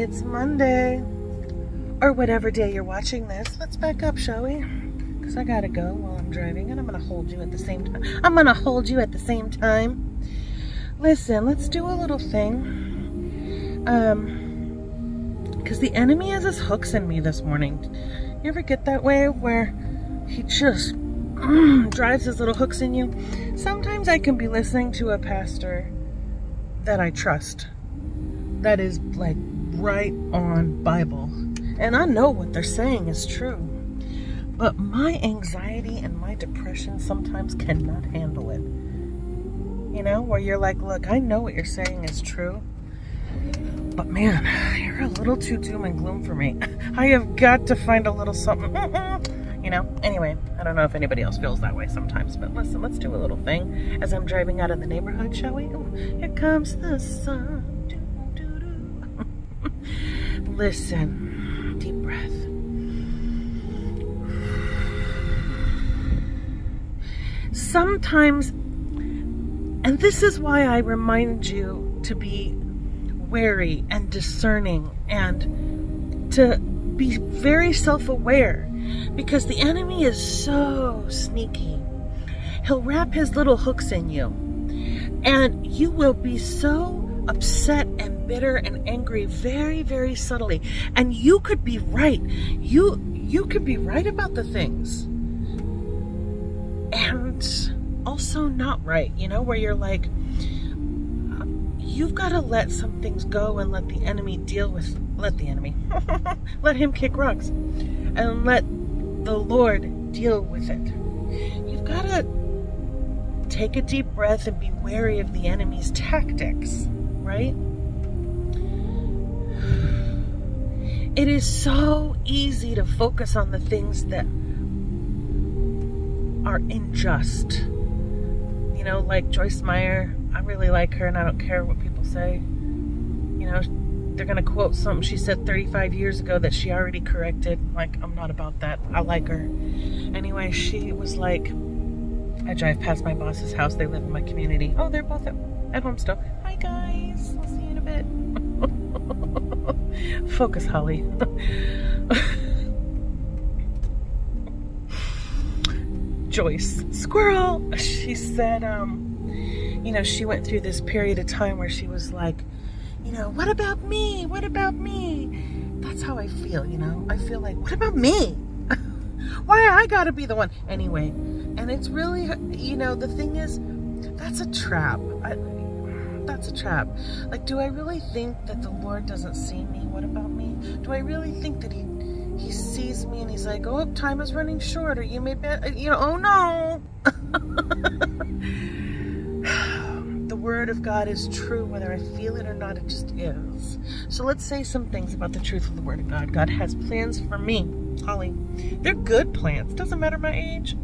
It's Monday, or whatever day you're watching this. Let's back up, shall we? Because I gotta go while I'm driving, and I'm gonna hold you at the same time. Listen, let's do a little thing. Because the enemy has his hooks in me this morning. You ever get that way where he just drives his little hooks in you? Sometimes I can be listening to a pastor that I trust, that is like right on Bible, and I know what they're saying is true, but my anxiety and my depression sometimes cannot handle it. You know, where you're like, look, I know what you're saying is true, but man, you're a little too doom and gloom for me. I have got to find a little something, you know. Anyway, I don't know if anybody else feels that way sometimes, but listen, let's do a little thing as I'm driving out of the neighborhood, shall we? Ooh, here comes the sun. Listen, deep breath. Sometimes, and this is why I remind you to be wary and discerning and to be very self-aware, because the enemy is so sneaky. He'll wrap his little hooks in you, and you will be so upset and bitter and angry very, very subtly. And you could be right. You could be right about the things, and also not right, you know, where you're like, you've got to let some things go and let the enemy let him kick rocks and let the Lord deal with it. You've got to take a deep breath and be wary of the enemy's tactics, right? It is so easy to focus on the things that are unjust. You know, like Joyce Meyer, I really like her and I don't care what people say. You know, they're going to quote something she said 35 years ago that she already corrected. Like, I'm not about that. I like her. Anyway, she was like, I drive past my boss's house. They live in my community. Oh, they're both at home still. Hi, guys. I'll see you in a bit. Focus, Holly. Joyce, squirrel. She said, you know, she went through this period of time where she was like, you know, what about me? What about me? That's how I feel, you know. I feel like, what about me? Why I gotta be the one? Anyway, and it's really, you know, the thing is, that's a trap. That's a trap. Like, do I really think that the Lord doesn't see me? What about me? Do I really think that He sees me and He's like, oh, time is running short, or you may be, you know, oh no. The Word of God is true, whether I feel it or not, it just is. So let's say some things about the truth of the Word of God. God has plans for me, Holly. They're good plans. Doesn't matter my age.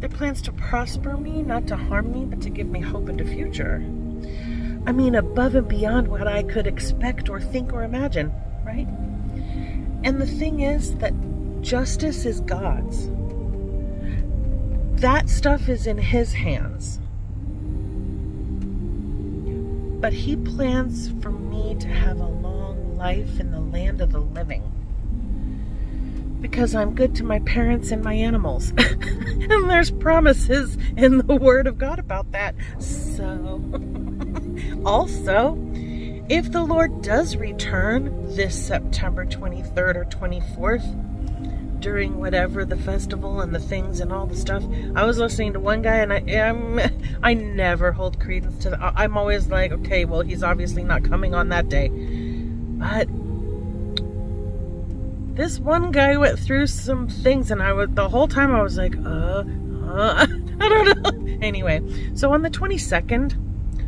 They're plans to prosper me, not to harm me, but to give me hope in the future. I mean, above and beyond what I could expect or think or imagine, right? And the thing is that justice is God's. That stuff is in His hands. But He plans for me to have a long life in the land of the living. Because I'm good to my parents and my animals. And there's promises in the Word of God about that. So, also, if the Lord does return this September 23rd or 24th, during whatever the festival and the things and all the stuff, I was listening to one guy and I never hold credence to that. I'm always like, okay, well, he's obviously not coming on that day. But this one guy went through some things, and the whole time I was like, I don't know. Anyway, so on the 22nd,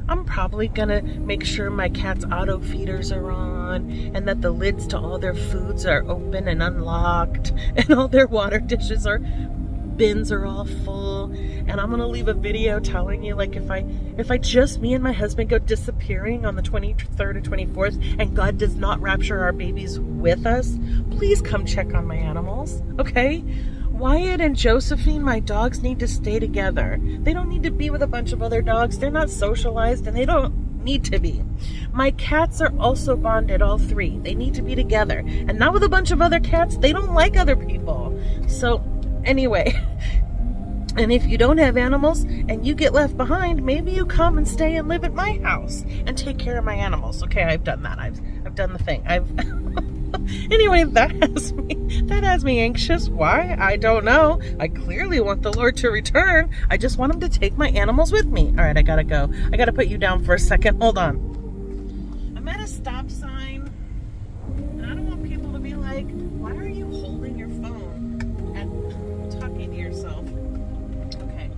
I'm probably gonna make sure my cat's auto feeders are on, and that the lids to all their foods are open and unlocked, and all their water dishes bins are all full. And I'm gonna leave a video telling you, like, if I just, me and my husband, go disappearing on the 23rd or 24th and God does not rapture our babies with us, please come check on my animals, okay? Wyatt and Josephine, my dogs, need to stay together. They don't need to be with a bunch of other dogs. They're not socialized, and they don't need to be. My cats are also bonded, all three. They need to be together. And not with a bunch of other cats. They don't like other people. So, anyway. And if you don't have animals and you get left behind, maybe you come and stay and live at my house and take care of my animals. Okay, I've done that. I've done the thing. Anyway, that has me anxious. Why? I don't know. I clearly want the Lord to return. I just want him to take my animals with me. All right, I gotta go. I gotta put you down for a second. Hold on. I'm at a stop sign, and I don't want people to be like, why are you holding your phone and talking to yourself? Okay.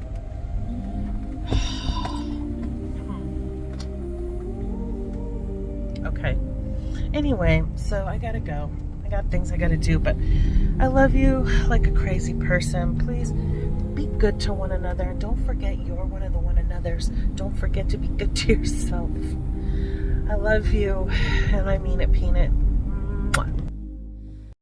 Okay. Anyway, so I gotta go. I got things I gotta do, but I love you like a crazy person. Please be good to one another. And don't forget you're one of the one another's. Don't forget to be good to yourself. I love you, and I mean it, Peanut.